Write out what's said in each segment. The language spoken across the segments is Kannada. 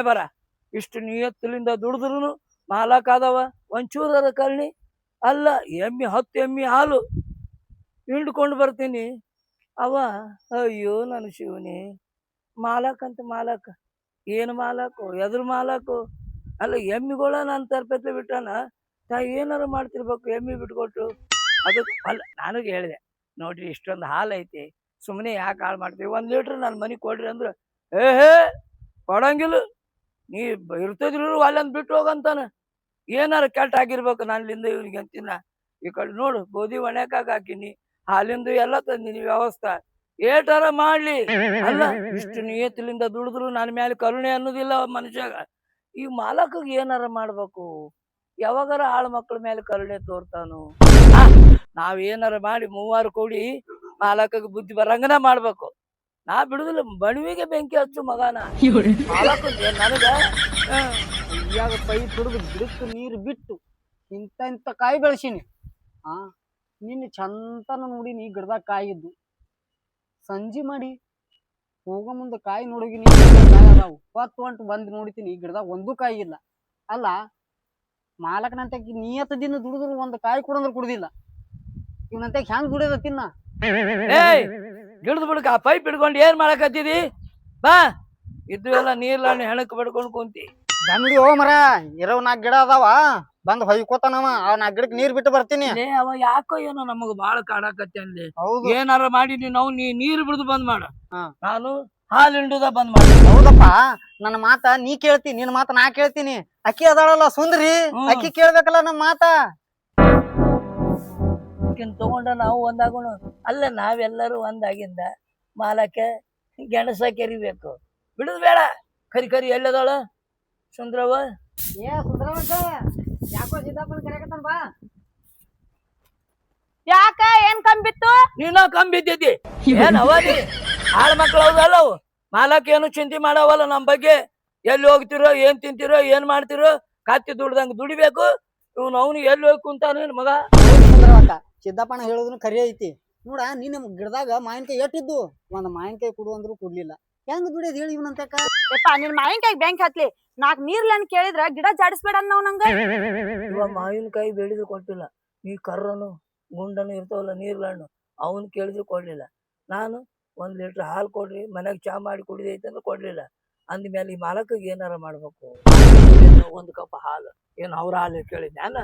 ಹಣೆ ಬರ. ಇಷ್ಟು ನಿಯತ್ತಲಿಂದ ದುಡಿದ್ರು ಮಾಲಕ್ ಆದವ ಒಂಚೂರದ ಕರ್ಣಿ ಅಲ್ಲ. ಎಮ್ಮಿ 10 ಎಮ್ಮಿ ಹಾಲು ಹಿಂಡ್ಕೊಂಡು ಬರ್ತೀನಿ. ಅವ ಅಯ್ಯೋ ನನ್ನ ಶಿವನೇ, ಮಾಲಕ್ ಅಂತ ಮಾಲಕ್, ಏನು ಮಾಲಕು ಎದ್ರ ಮಾಲಕು ಅಲ್ಲ. ಎಮ್ಮಿಗಳ ನಾನು ತರಪತ್ಲೆ ಬಿಟ್ಟಾನ, ತಾ ಏನಾರು ಮಾಡ್ತಿರ್ಬೇಕು ಎಮ್ಮಿ ಬಿಟ್ಕೊಟ್ಟು. ಅದಕ್ಕೆ ಅಲ್ಲ ನನಗೆ ಹೇಳಿದೆ, ನೋಡ್ರಿ ಇಷ್ಟೊಂದು ಹಾಲು ಐತಿ, ಸುಮ್ಮನೆ ಯಾಕೆ ಹಾಳು ಮಾಡ್ತೀವಿ, 1 ಲೀಟ್ರ್ ನನ್ನ ಮನೆಗೆ ಕೊಡ್ರಿ ಅಂದ್ರೆ ಹೇ ಕೊಡಂಗಿಲ್ಲ, ನೀ ಇರ್ತದಿರು ಅಲ್ಲಂದು ಬಿಟ್ಟು ಹೋಗಂತಾನ. ಏನಾರು ಕೆಟ್ಟ ಆಗಿರ್ಬೇಕು ನನ್ನಿಂದ ಇವ್ನಿಗೆ ಅಂತಿನ. ಈ ಕಡೆ ನೋಡು ಗೋಧಿ ಒಣಕಾಗ ಹಾಕಿನಿ, ಹಾಲಿಂದು ಎಲ್ಲ ತಂದಿನಿ ವ್ಯವಸ್ಥೆ, ಏಟಾರ ಮಾಡ್ಲಿ. ಅಲ್ಲ ಇಷ್ಟು ನಿಯತ್ತಿಲಿಂದ ದುಡಿದ್ರು ನನ್ನ ಮೇಲೆ ಕರುಣೆ ಅನ್ನೋದಿಲ್ಲ ಮನುಷ್ಯಾಗ. ಈ ಮಾಲಕಗೆ ಏನಾರ ಮಾಡ್ಬೇಕು, ಯಾವಾಗಾರ ಆಳು ಮಕ್ಕಳ ಮೇಲೆ ಕರುಣೆ ತೋರ್ತಾನು. ನಾವೇನಾರ ಮಾಡಿ 3 ಕೂಡಿ ಮಾಲಕಗೆ ಬುದ್ಧಿ ಬರಂಗನ ಮಾಡ್ಬೇಕು. ನಾ ಬಿಡುದಿಲ್ಲ, ಬಣವಿಗೆ ಬೆಂಕಿ ಹಚ್ಚು ಮಗನ ಮಾಲಕ ನನಗ. ಇವಾಗ ಪೈ ತುಡುದು ಗಿಡಕ್ಕೆ ನೀರು ಬಿಟ್ಟು ಇಂಥ ಕಾಯಿ ಬೆಳೆಸೀನಿ. ನಿನ್ನ ಚಂತನ ನೋಡಿನಿ ಗಿಡದಾಗ ಕಾಯಿ ಇದ್ದು. ಸಂಜೆ ಮಾಡಿ ಹೋಗೋ ಮುಂದೆ ಕಾಯಿ ನೋಡಿಗಿನಿ, ಕಾಯಿ ಅದಾವು. 10 ಬಂದು ನೋಡಿತೀನಿ ಗಿಡದಾಗ ಒಂದು ಕಾಯಿ ಇಲ್ಲ. ಅಲ್ಲ ಮಾಲಕನಂತ ನಿಯತ್ತದಿಂದ ದುಡಿದ್ರು ಒಂದು ಕಾಯಿ ಕೊಡಂದ್ರೆ ಕುಡ್ದಿಲ್ಲ. ಇವನಂತ ಹೆಂಗ್ ದುಡಿಯೋದ ತಿನ್ನ. ಗಿಡದ ಬಿಡಕ ಆ ಪೈಪ್ ಹಿಡ್ಕೊಂಡು ಏನ್ ಮಾಡಕತ್ತಿದಿ? ಬಾ, ಇದ್ದು ಎಲ್ಲ ನೀರ್ಲಾಣಿ ಹೆಣಕ್ ಬಡ್ಕೊಂಡು ಕುಂತಿ. ದಂಗಡಿ ಹೋ ಮರ, ಇರೋ 4 ಗಿಡ ಅದಾವ, ಬಂದ್ ಹೊಯ್ಕೋತಾನವ. ಆ 4 ಗಿಡಕ್ಕೆ ನೀರ್ ಬಿಟ್ಟು ಬರ್ತೀನಿ. ಅವ ಯಾಕೋ ಏನೋ ನಮಗ ಬಾಳ ಕಾಡಾಕತ್ತೆ ಅಂದೆ. ಏನಾರ ಮಾಡಿ ನೀರು ಬಿಡುದು ಬಂದ್ ಮಾಡ, ನಾನು ಹಾಲು ಹಿಂಡುದ ಬಂದ್ ಮಾಡ. ಹೌದಪ್ಪ, ನನ್ನ ಮಾತ ನೀ ಕೇಳ್ತಿ, ನಿನ್ ಮಾತ ನಾ ಕೇಳ್ತೀನಿ. ಅಕ್ಕಿ ಅದಾಳಲ್ಲ ಸುಂದ್ರಿ, ಅಕ್ಕಿ ಕೇಳ್ಬೇಕಲ್ಲ ನಮ್ಮ ಮಾತ. ತಗೊಂಡ ನಾವು ಒಂದಾಗೋಣ. ಅಲ್ಲ ನಾವೆಲ್ಲರೂ ಒಂದಾಗಿಂದ ಮಾಲಕ್ಕೆ ಗೆಣಸ ಕೆರಿಬೇಕು. ಬಿಡುದು ಬೇಡ. ಕರಿ ಎಲ್ಲದಾಳ ಸುಂದ್ರವ? ಯಾಕೋ ಸಿದ್ದಪ್ಪನ ಕರೆಕತ್ತಾನ ಬಾ. ಯಾಕ ಏನ್ ಕಂಬಿತ್ತು? ನೀನ ಕಂಬಿದ್ದಿ ಏನ್ ಅವಧಿ ಆಳ್ ಮಕ್ಳು ಹೌದಲ್ಲ ಅವು. ಮಾಲಕ್ ಏನು ಚಿಂತೆ ಮಾಡವಲ್ಲ ನಮ್ ಬಗ್ಗೆ. ಎಲ್ಲಿ ಹೋಗ್ತಿರೋ, ಏನ್ ತಿಂತಿರೋ, ಏನ್ ಮಾಡ್ತಿರೋ, ಕತ್ತಿ ದುಡ್ದಂಗ ದುಡಿಬೇಕು. ಇವ್ನು ಅವ್ನು ಎಲ್ಲಿ ಹೋಗಿ ಕುಂತಾನ ಮಗ. ಸಿದ್ದಪ್ಪನ ಹೇಳುದ್ರು ಖರಿ ಐತಿ ನೋಡ. ನೀನ್ ಗಿಡದಾಗ ಮಾವಿನಕಾಯಿ ಎಟ್ಟಿದ್ದು, ಒಂದ್ ಮಾವಿನಕಾಯಿ ಕೊಡು ಅಂದ್ರು ಕೊಡ್ಲಿಲ್ಲ. ಹೆಂಗ್ ದುಡಿಯೋದ್ ಹೇಳಿ ಇವನಂತಕ? ನಿನ್ ಮಾವಿನಕಾಯಿ ಬೆಂಕಿ ಹತ್ಲಿ. 4 ನೀರ್ಲನ್ ಕೇಳಿದ್ರ ಗಿಡ ಜಾಡಿಸ್ಬೇಡ ಅನ್ನವ್ ನಂಗ. ಇವ ಮಾವಿನಕಾಯಿ ಬೆಳೆದು ಕೊಟ್ಟಿಲ್ಲ, ಈ ಕರ್ರನು ಗುಂಡನು ಇರ್ತಾವಲ್ಲ ನೀರ್ಲಣ್ಣು, ಅವನ್ ಕೇಳಿದ್ರು ಕೊಡ್ಲಿಲ್ಲ. ನಾನು 1 ಲೀಟ್ರ್ ಹಾಲು ಕೊಡ್ರಿ, ಮನ್ಯಾಗ ಚಾ ಮಾಡಿ ಕುಡಿದೈತೆ ಅಂದ್ರೆ ಕೊಡ್ಲಿಲ್ಲ. ಅಂದ್ಮೇಲೆ ಈ ಮಾಲಕಿಗೆ ಏನಾರ ಮಾಡ್ಬೇಕು. 1 ಕಪ್ ಹಾಲು ಏನು ಅವ್ರ ಹಾಲು ಕೇಳಿದ್ಯಾನ?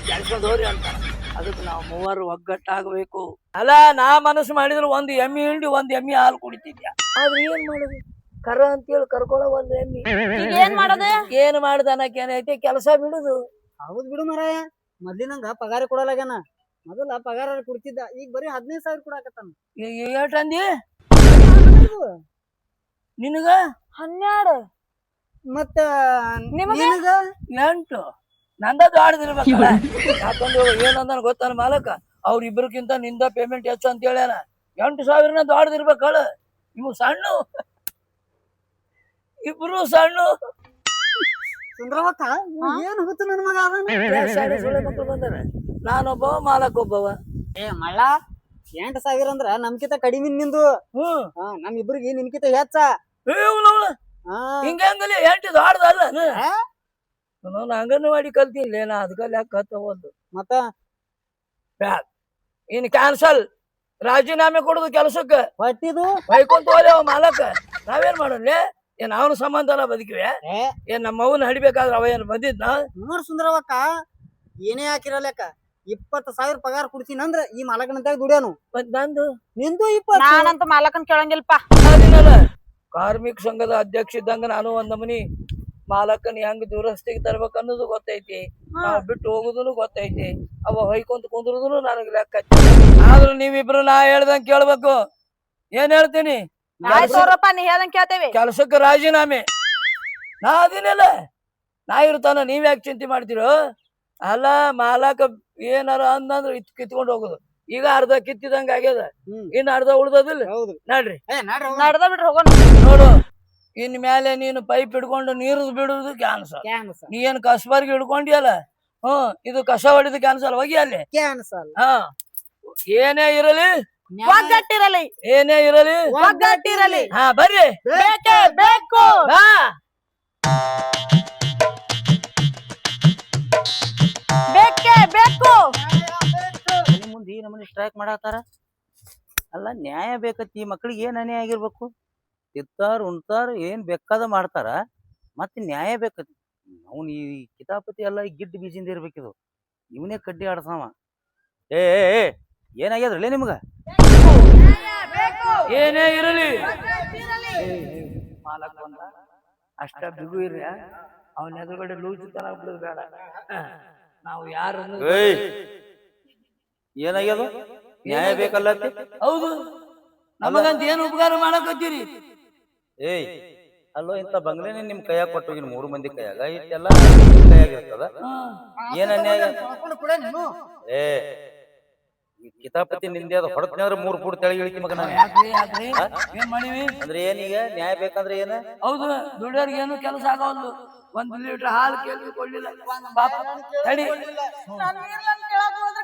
ಕೆಲ್ಸದವ್ರಿ ಅಂತ. ಅದಕ್ಕೆ ನಾವು 3 ಒಗ್ಗಟ್ಟಾಗಬೇಕು. ಅಲ್ಲ ನಾ ಮನಸ್ಸು ಮಾಡಿದ್ರೆ 1 ಎಮ್ಮಿ ಹಿಂಡಿ 1 ಎಮ್ಮಿ ಹಾಲು ಕುಡಿತಿದ್ಯಾ. ಆದ್ರೆ ಏನ್ ಮಾಡುದು, ಕರ ಅಂತೇಳಿ ಕರ್ಕೊಳ್ಳೋ 1 ಎಮ್ಮಿ. ಏನ್ ಮಾಡೋದು? ಏನ್ ಮಾಡುದ ಅನ್ನಕ್ ಏನೈತಿ, ಕೆಲಸ ಬಿಡುದು. ಹೌದ್ ಬಿಡು ಮರ, ಮೊದ್ಲಿನಂಗ ಪಗಾರ ಕೊಡಲಾಗ್ಯಾನ. ಮೊದಲ ಪಗಾರ ಕೊಡ್ತಿದ್ದ, ಈಗ ಬರೀ 15,000 ಕೊಡಾಕತ್ತಾನ. ಏಟಂದಿ ನಿನಗ? 12. ಮತ್ತ ನಿಮಗ 8. ನಂದ ದಾಡ್ದಿರ್ಬೇಕಲ್ಲ. ಯಾಕಂದ್ರೆ ಏನಂದ ಗೊತ್ತಾನ ಮಾಲಕ, ಅವ್ರಿಬ್ರಕ್ಕಿಂತ ನಿಂದ ಪೇಮೆಂಟ್ ಹೆಚ್ಚು ಅಂತ ಹೇಳ್ಯಾನ. 8,000 ದಾಡ್ದಿರ್ಬೇಕಳ. ಇವು ಸಣ್ಣ, ಇಬ್ರು ಸಣ್ಣ. ಸುಂದ್ರವಕ್ಕ ಏನ್ ಹೋಗುತ್ತ ನನ್ನ ಮಗ? ಮಕ್ಳು ಬಂದಾರ, ನಾನೊಬ್ಬವ ಮಾಲಕ್ ಒಬ್ಬವ. ಮಳ್ಳ 8,000 ಅಂದ್ರ ನಮ್ಕಿಂತ ಕಡಿಮೆ ನಿಂದು. ನಮ್ ಇಬ್ರಿಗೆ ನಿನ್ಕಿಂತ ಹೆಚ್ಚ. ಹಿಂಗಂಗಲಿ 8 ದಾಡ್ದಲ್ಲ. ನಾನು ಅಂಗನವಾಡಿ ಕಲ್ತಿಲ್ಲ, ನಾ ಅದಕ್ಕ ಲೆಕ್ಕ ಹತ್ತವಲ್ದು. ಮತ್ತ ಇನ್ ಕ್ಯಾನ್ಸಲ್, ರಾಜೀನಾಮೆ ಕೊಡುದು ಕೆಲಸಕ್ಕೆ. ಹೊಟ್ಟಿದು ಬೈಕೊಂತ ಹೋದೆ ಅವ ಮಾಲಕ. ನಾವೇನ್ ಮಾಡೋಣ? ಏನ್ ಅವನ ಸಂಬಂಧ ಎಲ್ಲ ಬದುಕಿವೆ? ಏನ್ ನಮ್ಮ ಅವನ್ ಹಡಿಬೇಕಾದ್ರೆ ಅವ ಏನ್ ಬಂದಿದ್ನ? ನೋಡ್ ಸುಂದರವಕ್ಕ, ಏನೇ ಹಾಕಿರಲೆಕ್ಕ 20,000 ಪಗಾರ ಕೊಡ್ತೀನಿ ಅಂದ್ರ ಈ ಮಾಲಕನಂತ ದುಡಿಯೋನು. ನಂದು ನಿಂದು 20. ನಾನಂತ ಮಾಲಕನ್ ಕೇಳಂಗಿಲ್ಪ. ಅದಿನಲ್ಲ, ಕಾರ್ಮಿಕ ಸಂಘದ ಅಧ್ಯಕ್ಷ ಇದ್ದಂಗ ನಾನು ಒಂದ್ ನಮನಿ ಮಾಲಕನ್ ಹೆಂಗ್ ದುರಸ್ತಿಗೆ ತರ್ಬೇಕ ಅನ್ನೋದು ಗೊತ್ತೈತಿ, ನಾವ್ ಬಿಟ್ಟು ಹೋಗುದನು ಗೊತ್ತೈತಿ. ಅವ ಹೊಯ್ಕೊಂತ ಕುಂದ್ರುದನು ನನಗ್ ಲೆಕ್ಕ. ಆದ್ರೂ ನೀವಿಬ್ರು ನಾ ಹೇಳ್ದಂಗ ಕೇಳ್ಬೇಕು. ಏನ್ ಹೇಳ್ತೀನಿ? ನೀ ಹೇಳ್ದಂಗ ಕೇಳ್ತೇವಿ. ಕೆಲ್ಸಕ್ಕೆ ರಾಜೀನಾಮೆ. ನಾ ಅದಿನಲ್ಲ, ನಾ ಇರ್ತಾನ, ನೀವ್ ಯಾಕೆ ಚಿಂತೆ ಮಾಡ್ತಿರೋ? ಅಲ್ಲ ಮಾಲಕ ಏನಾರ ಅಂದಂದ್ರ ಕಿತ್ಕೊಂಡ್ ಹೋಗುದು. ಈಗ ಅರ್ಧ ಕಿತ್ತಿದಂಗ ಆಗ್ಯದ, ಇನ್ ಅರ್ಧ ಉಳ್ದದಿಲ್ಲ. ನಡ್ರಿ ನಡ್ದ ಬಿಡ್ರಿ ಹೋಗೋಣ. ನೋಡು, ಇನ್ ಮೇಲೆ ನೀನು ಪೈಪ್ ಹಿಡ್ಕೊಂಡು ನೀರು ಬಿಡುದು ಕ್ಯಾನ್ಸಲ್. ನೀ ಏನ್ ಕಸ್ಬರ್ಗಿ ಹಿಡ್ಕೊಂಡಿಯಲ್ಲ, ಇದು ಕಸ ಹೊಡಿದು ಕ್ಯಾನ್ಸಲ್. ಹೋಗಿ ಅಲ್ಲಿ. ಕ್ಯಾನ್ಸಲ್. ಏನೇ ಇರಲಿ ಒಗ್ಗಟ್ಟಿರಲಿ ಏನೇ ಇರಲಿ ಒಗ್ಗಟ್ಟಿರಲಿ ಹಾ ಬರ್ರಿ ಬೇಕೇ ಬೇಕು ಬಾ ಬೇಕೇ ಬೇಕು ಮನಿ ಮುಂದೆ ಈ ನಮ್ಮನೆ ಸ್ಟ್ರೈಕ್ ಮಾಡತ್ತಾರ. ಅಲ್ಲ ನ್ಯಾಯ ಬೇಕತ್ತಿ ಈ ಮಕ್ಳಿಗೆ ಏನ್ ಅನ್ಯಾಯ ಆಗಿರ್ಬೇಕು? ತಿಂತಾರ ಉಣ್ತಾರ ಏನ್ ಬೇಕಾದ ಮಾಡ್ತಾರ, ಮತ್ತೆ ನ್ಯಾಯ ಬೇಕತ್ತಿ. ಅವ್ನು ಈ ಕಿತಾಪತಿ ಎಲ್ಲ ಈ ಗಿಡ್ಡ ಬೀಜಿಂದ ಇರ್ಬೇಕಿದು. ಇವನೇ ಕಡ್ಡಿ ಆಡ್ಸವ. ಏ ಏ, ಏ, ಏನಾಗ್ಯದ್ರಲ್ಲೇ ನಿಮ್ಗ? ಏನೇ ಇರಲಿ ಮಾಲಕ್ ಬಂದ ಅಷ್ಟ ಬಿಗು ಇರ್ರಿ ಅವನ ಎದುರುಗಡೆ ಲೂಚು ತರ ಬಿಡುದು ಬೇಡ ನಾವು ಯಾರು ಏಯ್ ಏನಾಗ್ಯದು? ನ್ಯಾಯ ಬೇಕಲ್ಲತ್ತಿ? ಹೌದು ನಮಗಂತ ಏನು ಉಪಕಾರ ಮಾಡಕತ್ತೀರಿ? ಏಯ್ ಅಲ್ಲೋ ಇಂಥ ಬಂಗ್ಲೆನೇ ನಿಮ್ ಕೈಯಾಗ ಕೊಟ್ಟೋಗಿನ 3 ಮಂದಿ ಕೈಯಾಗ ಇಷ್ಟೆಲ್ಲ ಕೈಯಾಗಿರ್ತದ. ಏನ್ ಅನ್ಯಾಯ? ಏ ಈ ಕಿತಾಪತಿ ನಿಂದೆ ಅದು ಹೊಡತ್ನಿ ಅಂದ್ರೆ 3 ಫೂಟ್ ತೆಳಗೆ ಇಳಿತಿ ಮಗನ. ಯಾಕ್ರಿ ಯಾಕ್ರಿ ಏನ್ ಮಾಡಿವಿ? ಅಂದ್ರೆ ಏನೀಗ ನ್ಯಾಯ ಬೇಕಂದ್ರೆ ಏನ? ಹೌದು ದುಡಿಯೋರ್ಗೆ ಏನು ಕೆಲಸ ಆಗವಲ್ದು. 1 ಲೀಟರ್ ಹಾಲು ಕೇಳಿ ಕೊಡ್ಲಿಲ್ಲ ಪಾಪ ತಡಿ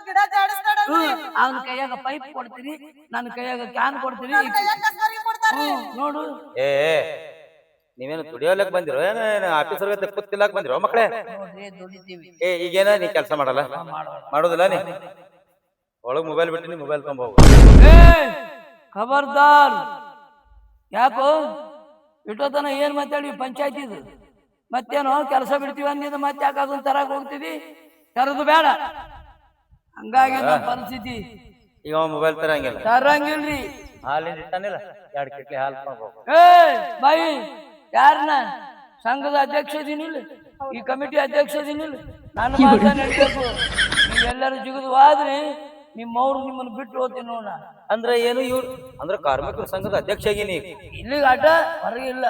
ಗಿಡ ಜಾಡಿಸ್ತಾಡಲ್ರಿ. ಅವನ ಕೈಯಾಗ ಪೈಪ್ ಕೊಡ್ತೀರಿ ನನ್ನ ಕೈಯಾಗ ಕ್ಯಾನ್ ಕೊಡ್ತೀರಿ ನೋಡು. ಏ ನೀವೇನು ದುಡಿಯೋಲಕ್ ಬಂದಿರೋ ಏನ ಆಫೀಸರ್ ಕೂತಿಲಾಕ್ ಬಂದಿರೋ ಮಕ್ಕಳೇ? ನೋಡ್ರಿ ದುಡಿತೀವಿ ಏ ಈಗೇನ ನೀ ಕೆಲಸ ಮಾಡಲ್ಲ ಮಾಡೋದಿಲ್ಲ ನೀ ಒಳಗ್ ಮೊಬೈಲ್ ಬಿಟ್ಟು ನೀ ಮೊಬೈಲ್ ತೊಂಬೋಗು. ಏ ಖಬರ್ದಾರ್ ಯಾಕೋ ಇಟ್ಟೋತನ ಏನ್ ಮಾತಾಡಿ ಪಂಚಾಯತಿದು ಮತ್ತೇನೋ ಕೆಲಸ ಬಿಡ್ತೀವಿ ಅಂದಿದ್ದು ಮತ್ತೆ ಯಾಕೆ ಅದನ್ನ ತರಕ್ ಹೋಗ್ತೀವಿ? ತರದು ಬೇಡ. ಹಂಗಾಗಿ ನಮ್ಮ ಪರಿಸ್ಥಿತಿ ಈಗ ಮೊಬೈಲ್ ತರಂಗಿಲ್ಲ. ತರಂಗಿಲ್ರಿ. ಹಾಲಿನ ಇಟ್ಟಾನಿಲ್ಲ 2 ಕಿಟ್ಲಿ ಹಾಲು ತೊಗೊಂಬೋಗು. ಏ ಬಾಯಿ ಯಾರನ್ನ ಸಂಘದ ಅಧ್ಯಕ್ಷ ಇದೀನಿಲ್ಲ ಈ ಕಮಿಟಿ ಅಧ್ಯಕ್ಷ ಇದೀನಿಲ್ಲ ನಾನು ಮಾತ್ರ ನಡೀಬೇಕು. ನೀವೆಲ್ಲರೂ ಜಿಗಿದು ಹೋದ್ರಿ ನಿಮ್ಮವ್ರು ನಿಮ್ಮನ್ನು ಬಿಟ್ಟು ಹೋಗ್ತೀನಿ ನೋಡ. ಅಂದ್ರೆ ಏನು ಇವ್ರು ಅಂದ್ರೆ ಕಾರ್ಮಿಕರ ಸಂಘದ ಅಧ್ಯಕ್ಷ ಆಗೀನಿ. ಇಲ್ಲಿಗೆ ಆಟ ಹೊರಗೆ ಇಲ್ಲ.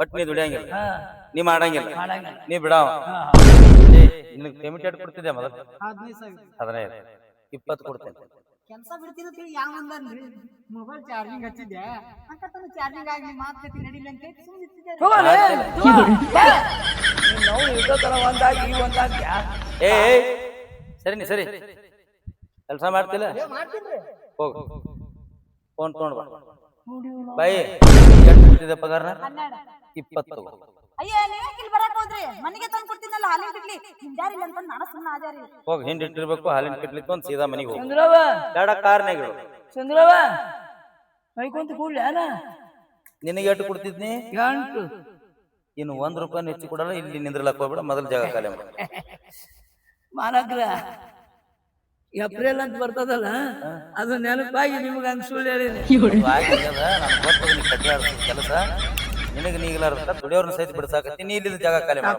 ಒಟ್ ನೀ ದುಡಿಯಂಗಿಲ್ಲ, ಹಾ ನೀ ಮಾಡಂಗಿಲ್ಲ, ಮಾಡಂಗಿಲ್ಲ. ನೀ ಬಿಡಾವ. ಹಾ ನಿನಗೆ ಪೇಮೆಂಟ್ ಎಷ್ಟು ಕೊಡ್ತಿದ್ದೆ ಮೊದಲು? 15 20 ಕೊಡ್ತೇನೆ. ಕೆಲಸ ಬಿಡ್ತೀನಿ ಅಂತ ಹೇಳಿ ಯಾವ ಅಂದ್ರಿ? ಮೊಬೈಲ್ ಚಾರ್ಜಿಂಗ್ ಹಚ್ಚಿದ್ದೆ ಅಕ್ಕತನ ಚಾರ್ಜಿಂಗ್ ಆಗಿ ಮಾತುಕತೆ ನಡಿಲ್ಲ ಅಂತ ಹೇಳಿ ಸುಮ್ಮನೆ ಇಟ್ಟಿದ್ದೆ. ನಾವು ಇದೇ ತರ ಒಂದಾಗಿ ಈ ಒಂದಾಗಿ ಏ ಸರಿ ನೀ ಸರಿ ಕೆಲಸ ಮಾಡ್ತಿಲ್ಲ ಹೋಗು ಫೋನ್ ತಗೊಂಡ್ ಬಾ. ಬಾಯಿ ಎಷ್ಟು ಕೊಡ್ತಿದ್ದೆ ಪಗಾರನ? 20. ಅಯ್ಯ ನೀವ್ ಇಲ್ಲಿ ಬರಕ್ ಹೋದ್ರಿ ಮನೆಗೆ ತಂದು ಕೊಡ್ತೀನಲ್ಲ ಹಾಲಿನ ಕಿಟ್ಲಿ ಹಿಂದಾರಿಲ್ಲ ಅಂತ ನಾನು ಸುಮ್ಮನೆ ಆದ್ಯಾರಿ. ಹೋಗಿ ಹಿಂಡಿಟ್ಟಿರ್ಬೇಕು ಹಾಲಿನ ಕಿಟ್ಲಿ ತೊಂದ್ ಸೀದಾ ಮನೆಗೆ ಹೋಗಿ ಚಂದ್ರವ ಬೇಡ ಕಾರ್ನಾಗ ಇಡು. ಚಂದ್ರವ ಮೈಕೊಂತ ಕೂಡ್ಲಿ ಅನ ನಿನಗೆ ಎಷ್ಟು ಕೊಡ್ತಿದ್ನಿ? 8. ಇನ್ನು 1 ರೂಪಾಯಿ ಹೆಚ್ಚು ಕೊಡಲ್ಲ. ಇಲ್ಲಿ ನಿಂದ್ರಲಕ್ ಹೋಗ್ಬೇಡ, ಮೊದಲು ಜಾಗ ಖಾಲಿ ಮಾಡ. ಮಾಲಕ್ರ ಏಪ್ರಿಲ್ ಅಂತ ಬರ್ತದಲ್ಲ ಅದು ನೆನಪಾಗಿ ನಿಮ್ಗೆ ಹಂಗ ಸುಳ್ಳು ಹೇಳಿನಿ. ನನ್ ಗೊತ್ತದ ನೀ ಕಟ್ಟಿ ಆಡ್ಸೋ ಕೆಲಸ ನಿನಗೆ ನೀಗಲಾರ ದುಡಿಯೋರ್ನ ಸಹಿತ ಬಿಡ್ಸಾಕತ್ತಿ. ನೀ ಇಲ್ಲಿ ಜಾಗ ಖಾಲಿ ಮಾಡ.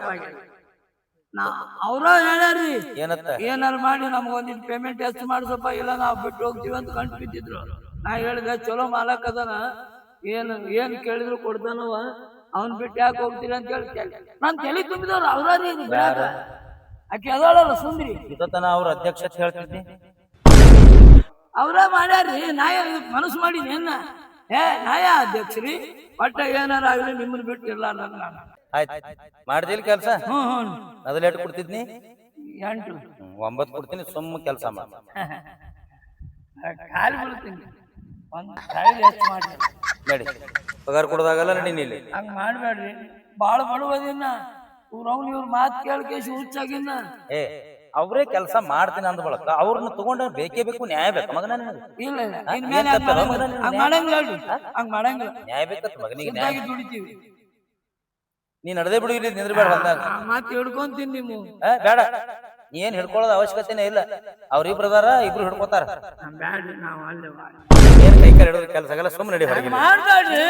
ಅವ್ರ ಹೇಳ್ಯಾರ್ರಿ ಏನತ್ತ? ಏನಾರು ಮಾಡಿ ನಮ್ಗೊಂದಿಟ್ಟು ಪೇಮೆಂಟ್ ಎಷ್ಟು ಮಾಡ್ಸಪ್ಪ ಇಲ್ಲ ನಾವು ಬಿಟ್ಟು ಹೋಗ್ತೀವಿ ಅಂತ ಕಂಡು ಬಿದ್ದಿದ್ರು. ನಾ ಹೇಳಿದೆ ಚಲೋ ಮಾಲಕ್ ಅದನ ಏನ್ ಕೇಳಿದ್ರು ಕೊಡ್ತಾನವ ಅವ್ನ್ ಬಿಟ್ಟು ಯಾಕೆ ಹೋಗ್ತೀರಿ ಅಂತ ಹೇಳಿ ನಾನ್ ತಲೆ ತುಂಬಿದವ್ರು ಅವ್ರಿ ಆಕೆ ಅದಳಲ್ಲ ಸುಂದ್ರಿ ಇದತನ ಅವ್ರ ಅಧ್ಯಕ್ಷತೆ ಹೇಳ್ತಿದ್ನಿ. ಅವ್ರ ಮಾಡ್ಯಾರ್ರಿ. ನಾಯ ಮನಸ್ಸು ಮಾಡೀನಿ ಏನ ಏ ನಾಯ ಅಧ್ಯಕ್ಷರಿ ಒಟ್ಟ ಏನಾರ ಆಗ್ಲಿ ನಿಮ್ಮನ್ನ ಬಿಟ್ಟು ಇಲ್ಲ ನಾನು. ಆಯ್ತು ಮಾಡ್ದಿಲ್ ಕೆಲಸ? ಹ್ಮ್ ಮೊದಲು ಎಷ್ಟು ಕೊಡ್ತಿದ್ನಿ? 8. 9 ಕೊಡ್ತೀನಿ. ಸುಮ್ಮ ಕೆಲಸ ಮಾಡ. ಖಾಲಿ ಬಿಡ್ತೀನಿ ಒಂದ್ ಖಾಲಿ ಹೆಚ್ಚು ಮಾಡಿ ನಡಿ ಪಗಾರ ಕೊಡೋದಾಗಲ್ಲ ನಡಿ ಇಲ್ಲಿ. ಹಂಗ ಮಾಡ್ಬೇಡ್ರಿ. ಬಾಳ ಬಡವದಿನ್ನ ಇವ್ರ ಮಾತು ಕೇಳ್ಕೇಶಿ ಹುಚ್ಚಾಗಿನ್ನ. ಏ ಅವ್ರೇ ಕೆಲಸ ಮಾಡ್ತೀನಿ ಅಂದ ಬಳಕ ಅವ್ರನ್ನ ತಗೊಂಡ ಬೇಕೇ ಬೇಕು. ನ್ಯಾಯ ಬೇಕು ಮಗನ ನಿನಗೆ. ಇಲ್ಲ ಇನ್ಮೇಲೆ ಹಂಗ ಮಾಡಂಗಿಲ್ಲ ಹಂಗ ಮಾಡಂಗಿಲ್ಲ. ನ್ಯಾಯ ಬೇಕತ್ತ ಮಗನಿಗೆ. ನ್ಯಾಯ ದುಡಿತೀವಿ. ನೀ ನಡೆದೇ ಬಿಡು, ಇಲ್ಲಿ ನಿಂದ್ರಬೇಡ ಹೊಲ್ದಾಗ. ಮಾತು ಹಿಡ್ಕೊಂತೀನಿ ನೀವು. ಬೇಡ ನೀ ಏನ್ ಹಿಡ್ಕೊಳ್ಳೋದು ಅವಶ್ಯಕತೆನೇ ಇಲ್ಲ. ಅವ್ರಿಬ್ರು ಅದಾರ, ಇಬ್ರು ಹಿಡ್ಕೋತಾರ. ಬ್ಯಾಡ್ರಿ ನಾವು ಅಲ್ಲೇ ಏನ್ ಕೈ ಕಾಲು ಹಿಡಿದು ಕೆಲಸ ಆಗಲ್ಲ. ಸುಮ್ಮನೆ ನಡಿ ಹೊರಗೆ. ಮಾಡ್ಬೇಡ್ರಿ.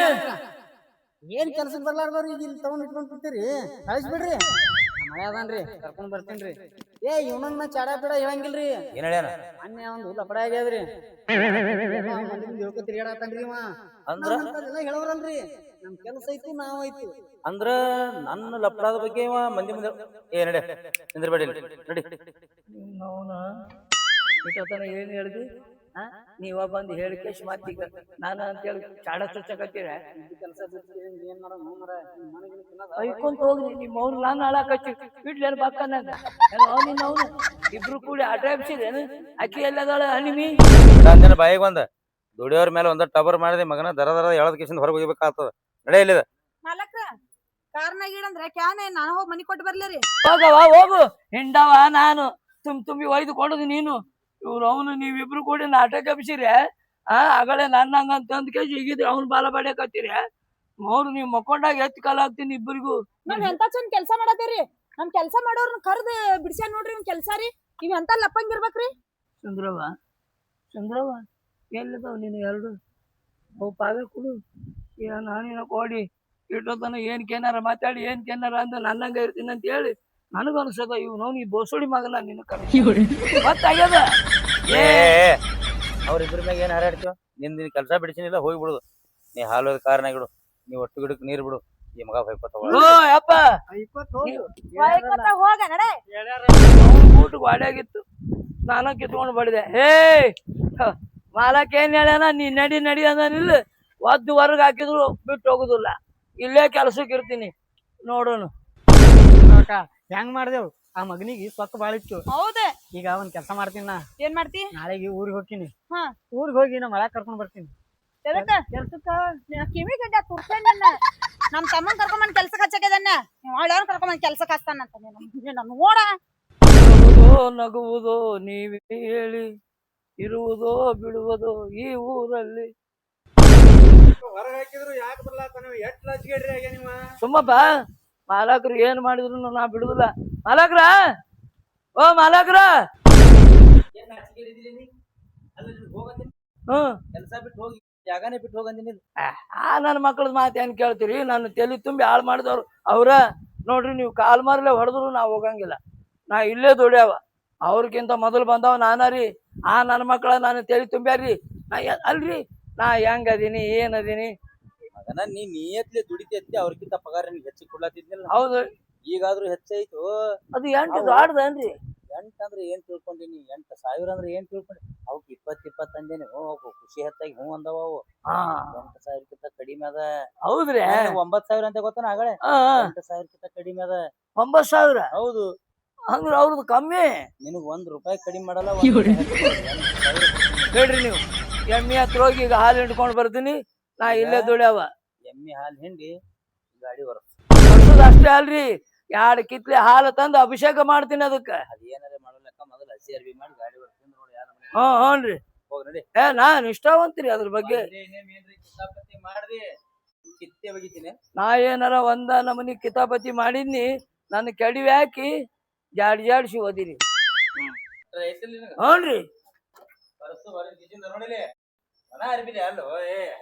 ಏನ್ ಕೆಲ್ಸಕ್ಕೆ ಬರ್ಲಾರ್ದವ್ರು ಈಗ ಇಲ್ಲಿ ತಗೊಂಡ್ ಇಟ್ಕೊಂಡ್ ಕೂತೀರಿ? ಕಳಿಸ್ಬಿಡ್ರಿ. ಮಳೆ ಅದನ್ರಿ ಕರ್ಕೊಂಡ್ ಬರ್ತೀನ್ರಿ. ಏ ಇವನನ್ನ ಚಾಡ ಪೀಡ ಹೇಳಂಗಿಲ್ರಿ. ಏನ್ ಹೇಳ್ಯಾನ? ಮೊನ್ನೆ ಒಂದು ಲಪಡ ಆಗ್ಯಾದ್ರಿ. ಹೇಳ್ಕೊ ತಿರ್ಗಾಡತಾನ್ರಿ ಇವ. ಅಂದ್ರ ಎಲ್ಲ ಹೇಳವ್ರಲ್ರಿ ನಮ್ ಕೆಲಸ ಐತಿ ನಾವಾಯ್ತು ಅಂದ್ರ ನನ್ನ ಲಪಡದ ಬಗ್ಗೆ ಇವ ಮಂದಿ ಮುಂದೆ ಏ ನಡಿ ನಿಂದ್ರಬೇಡಿ ನಡಿ. ಇಟ್ಟತನ ಏನ್ ಹೇಳ್ದಿ? ನೀವ ಬಂದು ಹೇಳಿಕೇಶ್ ಮಾತೀಗ ನಾನು ಅಂತೇಳಿ ಚಾಡ ಚುಚ್ಚಕತ್ತೀರ. ಕೆಲಸ ಏನ್ ಮಾಡೋದು? ಐಕೊಂತ ಹೋಗ್ರಿ ನಿಮ್ಮ ಅವ್ರು ನಾನು ಹಾಳಾಕತ್ತಿ ಬಿಡ್ಲೇನು ಬಾಕನಾಗ ನಿನ್ನ ಅವನು ಇಬ್ರು ಕೂಡಿ ಆಟ ಎಬ್ಸಿದೇನು? ಅಕ್ಕಿ ಎಲ್ಲದಾಳ ಹಣಿಮಿ ನನ್ನ ಬಾಯಿಗೆ ಬಂದ ದುಡಿಯೋರ್ ಮೇಲೆ ಒಂದ ಟಬರ್ ಮಾಡಿದೆ ಮಗನ ದರ ಎಳದ್ ಕಿಸಿಂದ ಹೊರಗೆ ಹೋಗ್ಬೇಕಾಗ್ತದ ನಡೆ ಇಲ್ಲಿದ ಮಾಲಕ್ರ ಕಾರ್ನಾಗ ಇಡಂದ್ರೆ ಕ್ಯಾನ್ ನಾನು ಹೋಗಿ ಮನಿ ಕೊಟ್ಟು ಬರ್ಲೇರಿ. ಹೋಗವ ಹೋಗು ಹಿಂಡವ ನಾನು ತುಂಬಿ ಒಯ್ದು ಕೊಡೋದು ನೀನು ಇವ್ರು ಅವನು ನೀವಿಬ್ರು ಕೂಡಿ ನಾಟಕ ಬಿಸಿರಿ ಆಗಲೇ ನನ್ನ ಹಂಗಂತ ಅಂದ್ ಕೇಜ್ ಈಗಿದ್ರೆ ಅವ್ನು ಬಾಲ ಬಡಿಯಕತ್ತೀರಿ ಅವ್ರು ನೀವು ಮಕ್ಕೊಂಡಾಗ ಎತ್ತಿ ಕಾಲ ಹಾಕ್ತೀನಿ ಇಬ್ಬರಿಗೂ. ನಾವ್ ಎಂತ ಚಂದ ಕೆಲ್ಸ ಮಾಡತೇರಿ. ನಮ್ ಕೆಲ್ಸ ಮಾಡೋರ್ನ ಕರ್ದ ಬಿಡ್ಸ್ಯಾನ ನೋಡ್ರಿ ಇವ್ ಕೆಲ್ಸ ರೀ. ಇವ್ ಎಂತ ಲಪ್ಪಂಗಿರ್ಬೇಕ್ರಿ. ಚಂದ್ರವ ಎಲ್ಲಿದಾವ ನೀನು ಎರಡು ಅವು ಪಾದ ಕೊಡು ನಾನೇನ ಕೊಡಿ ಇಟ್ಟೋತನ ಏನಾರ ಮಾತಾಡಿ ಏನಾರ ಅಂದ ನನ್ನಂಗ ಇರ್ತೀನಿ ಅಂತ ಹೇಳಿ ನನಗ ಅನ್ಸದ ಇವ್ ನಾವು ಈ ಬೋಸಡಿ ಮಗನ ನಿನ್ನ ಗೊತ್ತಾಗ್ಯದ. ಏ ಅವ್ರಿಬ್ರ ಮ್ಯಾಗ ಏನ್ ಹಾರಾಡ್ತೀವ ನಿನ್ ಕೆಲಸ ಬಿಡಿಸಿನಿಲ್ಲ ಹೋಗಿ ಬಿಡುದು ನೀ ಹಾಲು ಕಾರ್ನಾಗ ಇಡು ನೀ ಒಟ್ಟು ಗಿಡಕ್ ನೀರ್ ಬಿಡು ಈ ಮಗ ಓ ಯಪ್ಪ ಹೋಗ ನಡೆ. ಊಟಕ್ಕೆ ವಾಡ್ಯಾಗಿತ್ತು ನಾನು ಕಿತ್ಕೊಂಡು ಬಡಿದೆ. ಮಾಲಕ್ ಏನ್ ಹೇಳ್ಯಾನ ನೀ ನಡಿ ಅಂದನಿಲ್ಲ ಒದ್ದು ಹೊರಗೆ ಹಾಕಿದ್ರು ಬಿಟ್ಟು ಹೋಗುದಿಲ್ಲ ಇಲ್ಲೇ ಕೆಲ್ಸಕ್ಕೆ ಇರ್ತೀನಿ ನೋಡೋಣ. ಹೆಂಗ್ ಮಾಡ್ದೇವ್ ಆ ಮಗನಿಗೆ ಸೊಕ್ಕ ಬಾಳ ಇತ್ತು. ಹೌದ ಈಗ ಒಂದ್ ಕೆಲ್ಸ ಮಾಡ್ತೀನಿ ನಾ. ಏನ್ ಮಾಡ್ತಿ? ನಾಳೆಗೆ ಊರಿಗೆ ಹೋಗ್ತೀನಿ. ಹಾ ಊರಿಗೆ ಹೋಗಿ ನಾ ಮಳ್ಯಾಗ ಕರ್ಕೊಂಡ್ ಬರ್ತೀನಿ. ಕೆಲ್ಸಕ್ಕ ಕಿವಿ ಗಡ್ಡ ತುರ್ಸೇನ ನಮ್ ತಮ್ಮನ್ ಕರ್ಕೊಂಡ್ ಕೆಲ್ಸಕ್ ಹಚ್ಚಕದನ್ನ ಒಳ್ಳೆಯವ್ರ ಕರ್ಕೊಂಡ್ ಕೆಲ್ಸಕ್ ಹಚ್ತಾನಂತ ನೋಡ. ನಗುವುದೋ ನೀವೇ ಹೇಳಿ ಇರುವುದೋ ಬಿಡುವುದೋ ಈ ಊರಲ್ಲಿ. ಸುಮ್ಮಪ್ಪ ಮಾಲಕ್ರು ಏನ್ ಮಾಡಿದ್ರು ನಾ ಬಿಡುದಿಲ್ಲ. ಮಾಲಕ್ರ ಓ ಮಾಲಕ್ರ ಕೆಲಸ ಬಿಟ್ಟು ಹೋಗಿ ಜಾಗನೇ ಬಿಟ್ಟು ಹೋಗಂದಿನಿ. ನನ್ನ ಮಕ್ಳದ್ ಮಾತು ಏನ್ ಕೇಳ್ತೀರಿ? ನನ್ನ ತಲೆ ತುಂಬಿ ಹಾಳು ಮಾಡಿದವ್ರು ಅವ್ರ ನೋಡ್ರಿ. ನೀವು ಕಾಲ್ ಮಾರ್ಲೆ ಹೊಡೆದ್ರು ನಾ ಹೋಗಂಗಿಲ್ಲ. ನಾ ಇಲ್ಲೇ ದುಡ್ಯಾವ ಅವ್ರಕ್ಕಿಂತ ಮೊದಲು ಬಂದವ ನಾನರಿ. ನನ್ನ ಮಕ್ಳ ನಾನು ತಲೆ ತುಂಬ್ಯಾರ್ರಿ. ಅಲ್ರಿ ನಾ ಹೆಂಗ್ ಅದೀನಿ ಏನದೀನಿ ಮಗನ ನೀ ನಿಯತ್ಲೆ ದುಡಿತೈತಿ ಅವ್ರಕ್ಕಿಂತ ಪಗಾರ ನಿನ್ಗೆ ಹೆಚ್ಚಿಗೆ ಕೊಡ್ಲಾತಿದ್ನಿಲ್ಲ. ಹೌದು ಈಗಾದ್ರೂ ಹೆಚ್ಚಾಯ್ತು. ಅದು ಎಂಟು ದೊಡ್ಡದನ್ರಿ. 8 ಅಂದ್ರೆ ಏನ್ ತಿಳ್ಕೊಂಡಿನಿ 8,000 ಅಂದ್ರೆ ಏನ್ ತಿಳ್ಕೊಂಡಿ ಅವಕ್ 20 ಅಂದೇನಿ. ಖುಷಿ ಹೆಚ್ಚಾಗಿ ಹ್ಞೂ ಅಂದವ ಅವು. 8,000 ಕಡಿಮೆ ಅದ. ಹೌದ್ರಿ 9,000 ಅಂತ ಗೊತ್ತಾನ ಆಗಳೆ. 8,000 ಕಡಿಮೆ ಅದ. 9,000 ಹೌದು ಅಂದ್ರ ಅವ್ರದ್ದು ಕಮ್ಮಿ. ನಿನಗ್ ₹1 ಕಡಿಮೆ ಮಾಡಲ್ಲ. ಹೇಳ್ರಿ ನೀವು ಎಮ್ಮೆ ಹತ್ರ ಹೋಗಿ ಈಗ ಹಾಲು ಹಿಂಡ್ಕೊಂಡ್ ಬರ್ತೀನಿ. ನಾ ಇಲ್ಲೇ ದುಡ್ಯಾವ ಎಮ್ಮಿ ಹಾಲು ಹಿಂಡಿ ಗಾಡಿ ವರ್ಷದ ಅಷ್ಟೇ ಅಲ್ರಿ 2 ಕಿತ್ಲೆ ಹಾಲು ತಂದು ಅಭಿಷೇಕ ಮಾಡ್ತೀನಿ ಅದಕ್ಕ. ಅದೇನಾರ ಮಾಡೋಲಕ್ಕ ಮೊದಲು ಹಸಿ ಅರ್ಬಿ ಮಾಡಿ ಗಾಡಿ ಬರ್ತೀನಿ ನೋಡಿ ಯಾರ ಹ್ಞೂನ್ರಿ. ಹೋಗಿ ನೋಡಿ ನಾನ್ ಇಷ್ಟವಂತ್ರಿ ಅದ್ರ ಬಗ್ಗೆ. ಮಾಡ್ದಿ ಕಿತ್ತೆ ಬಗಿತೀನಿ. ನಾ ಏನಾರ ಒಂದ ನಮನಿ ಕಿತಾಪತಿ ಮಾಡಿದ್ನಿ ನನ್ನ ಕೆಡವಿ ಹಾಕಿ ಜಾಡ್ಸಿ ಓದಿರಿ. ಹ್ಞೂನ್ರಿ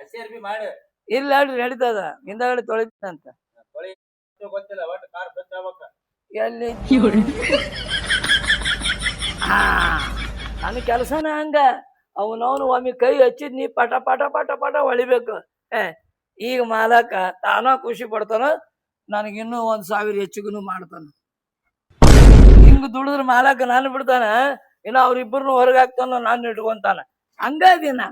ಹಸಿ ಅರ್ಬಿ ಮಾಡಿ ಇಲ್ಲ ಹೇಳ್ರಿ ನಡೀತದ ಹಿಂದಗಡೆ ತೊಳಿತಂತ ಗೊತ್ತಿಲ್ಲ ಒಟ್ಟು ಕಾರ್ ಎಲ್ಲಿ ನನ್ನ ಕೆಲಸನ ಹಂಗ ಅವನವನು ಒಮ್ಮೆ ಕೈ ಹಚ್ಚಿದ್ ನೀ ಪಟ ಪಟ ಪಟ ಪಟ ಹೊಳಿಬೇಕು. ಈಗ ಮಾಲಕ ತಾನ ಖುಷಿ ಪಡ್ತಾನ ನನಗಿನ್ನೂ 1,000 ಹೆಚ್ಚಿಗೂ ಮಾಡ್ತಾನ. ಹಿಂಗ ದುಡಿದ್ರ ಮಾಲಕ ನಾನು ಬಿಡ್ತಾನ ಇನ್ನು ಅವ್ರಿಬ್ಬರನ್ನು ಹೊರಗೆ ಹಾಕ್ತಾನ ನಾನು ಇಟ್ಕೊಂತಾನ. ಹಂಗದಿನ